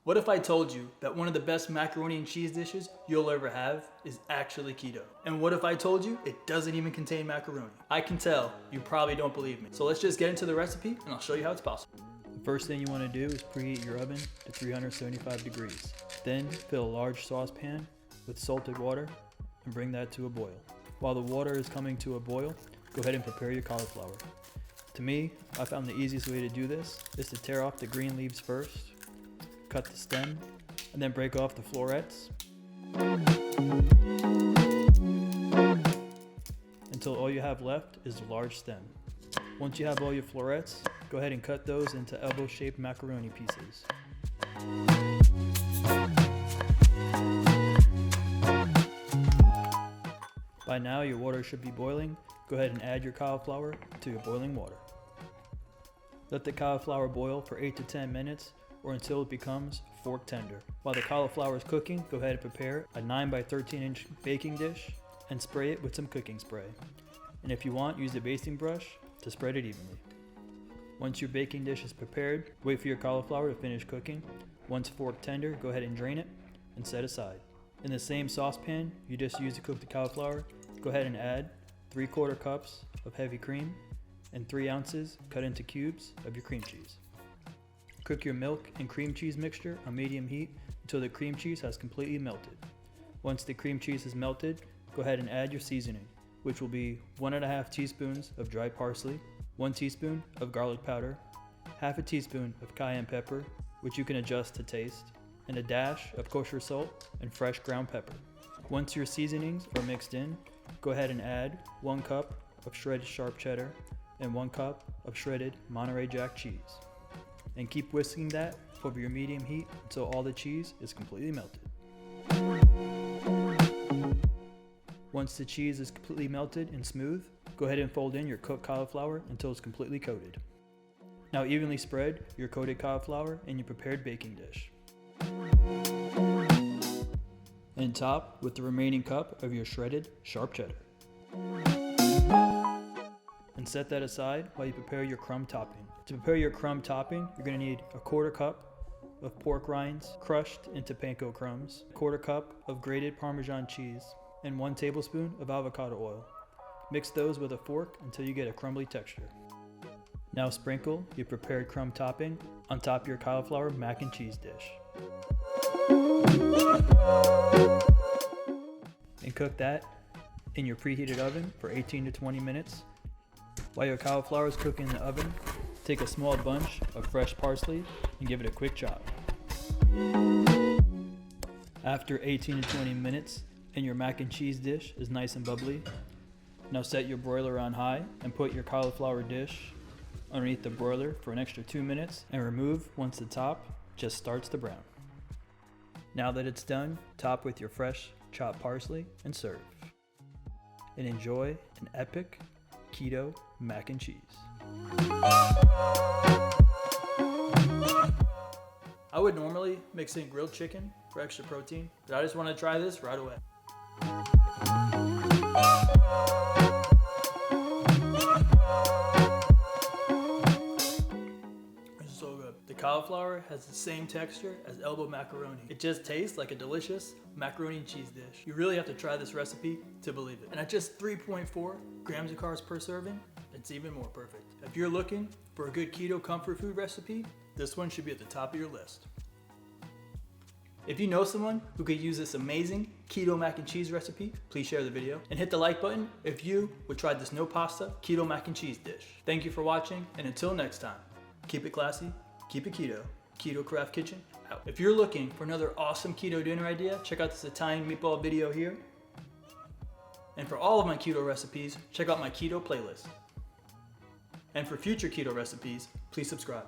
What if I told you that one of the best macaroni and cheese dishes you'll ever have is actually keto? And what if I told you it doesn't even contain macaroni? I can tell you probably don't believe me. So let's just get into the recipe and I'll show you how it's possible. The first thing you want to do is preheat your oven to 375 degrees. Then fill a large saucepan with salted water and bring that to a boil. While the water is coming to a boil, go ahead and prepare your cauliflower. To me, I found the easiest way to do this is to tear off the green leaves first, cut the stem, and then break off the florets until all you have left is the large stem. Once you have all your florets, go ahead and cut those into elbow-shaped macaroni pieces. By now your water should be boiling. Go ahead and add your cauliflower to your boiling water. Let the cauliflower boil for 8 to 10 minutes or until it becomes fork tender. While the cauliflower is cooking, go ahead and prepare a 9 by 13 inch baking dish and spray it with some cooking spray. And if you want, use a basting brush to spread it evenly. Once your baking dish is prepared, wait for your cauliflower to finish cooking. Once fork tender, go ahead and drain it and set aside. In the same saucepan you just used to cook the cauliflower, go ahead and add 3/4 cups of heavy cream and 3 ounces cut into cubes of your cream cheese. Cook your milk and cream cheese mixture on medium heat until the cream cheese has completely melted. Once the cream cheese is melted, go ahead and add your seasoning, which will be 1.5 teaspoons of dry parsley, 1 teaspoon of garlic powder, half a teaspoon of cayenne pepper, which you can adjust to taste, and a dash of kosher salt and fresh ground pepper. Once your seasonings are mixed in, go ahead and add 1 cup of shredded sharp cheddar and 1 cup of shredded Monterey Jack cheese. And keep whisking that over your medium heat until all the cheese is completely melted. Once the cheese is completely melted and smooth, go ahead and fold in your cooked cauliflower until it's completely coated. Now evenly spread your coated cauliflower in your prepared baking dish. And top with the remaining cup of your shredded sharp cheddar. And set that aside while you prepare your crumb topping. To prepare your crumb topping, you're going to need 1/4 cup of pork rinds crushed into panko crumbs, 1/4 cup of grated Parmesan cheese, and 1 tablespoon of avocado oil. Mix those with a fork until you get a crumbly texture. Now sprinkle your prepared crumb topping on top of your cauliflower mac and cheese dish. And cook that in your preheated oven for 18 to 20 minutes. While your cauliflower is cooking in the oven, take a small bunch of fresh parsley and give it a quick chop. After 18 to 20 minutes and your mac and cheese dish is nice and bubbly, now set your broiler on high and put your cauliflower dish underneath the broiler for an extra 2 minutes and remove once the top just starts to brown. Now that it's done, top with your fresh chopped parsley and serve. And enjoy an epic keto mac and cheese. I would normally mix in grilled chicken for extra protein, but I just want to try this right away. This is so good. The cauliflower has the same texture as elbow macaroni. It just tastes like a delicious macaroni and cheese dish. You really have to try this recipe to believe it. And at just 3.4 grams of carbs per serving, it's even more perfect. If you're looking for a good keto comfort food recipe, this one should be at the top of your list. If you know someone who could use this amazing keto mac and cheese recipe, please share the video and hit the like button if you would try this no pasta keto mac and cheese dish. Thank you for watching, and until next time, keep it classy, keep it keto. Keto Craft Kitchen out. If you're looking for another awesome keto dinner idea, check out this Italian meatball video here. And for all of my keto recipes, check out my keto playlist. And for future keto recipes, please subscribe.